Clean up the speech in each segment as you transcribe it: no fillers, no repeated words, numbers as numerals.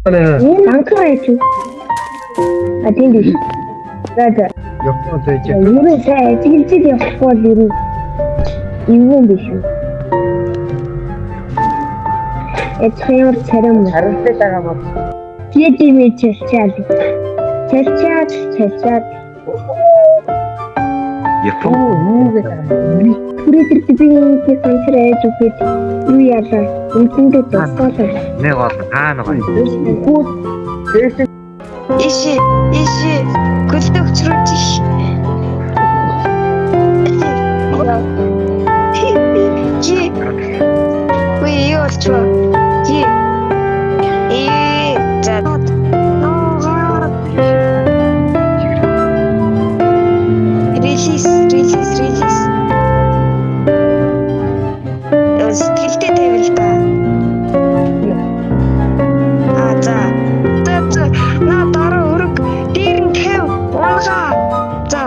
Анхаарч. А тийм биш. За. Явсан байж. Юу сайн ажиглаж явахгүй л юу юм биш үү? Эцгээр царам Хариултаа байгаа мод. Тиэдимэ чачаад. Чачаад. Япон Юу гэдэг вэ? Түрээдэртээ контраж үгээд юу яалаа? Үнэндээ тусгаалаа. нэг бол хаана гоё. Иши гөлтөгчрүүч. Ки. Вы ёлчва. Ки. За. Релиз. Сэтгэлтэй тавил та. За. На дараа өрг дээр нь тавь. Унгаа. За.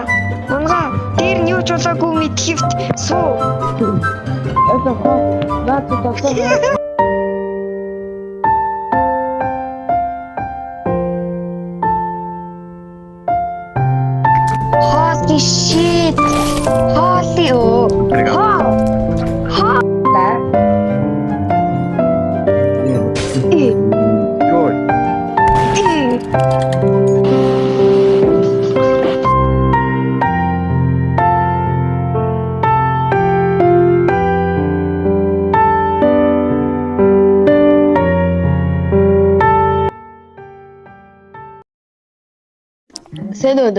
Унгаа. Дээр нь юу ч болоогүй мэдхивт суу. Holy shit. Holy oh. Йой. Сэдод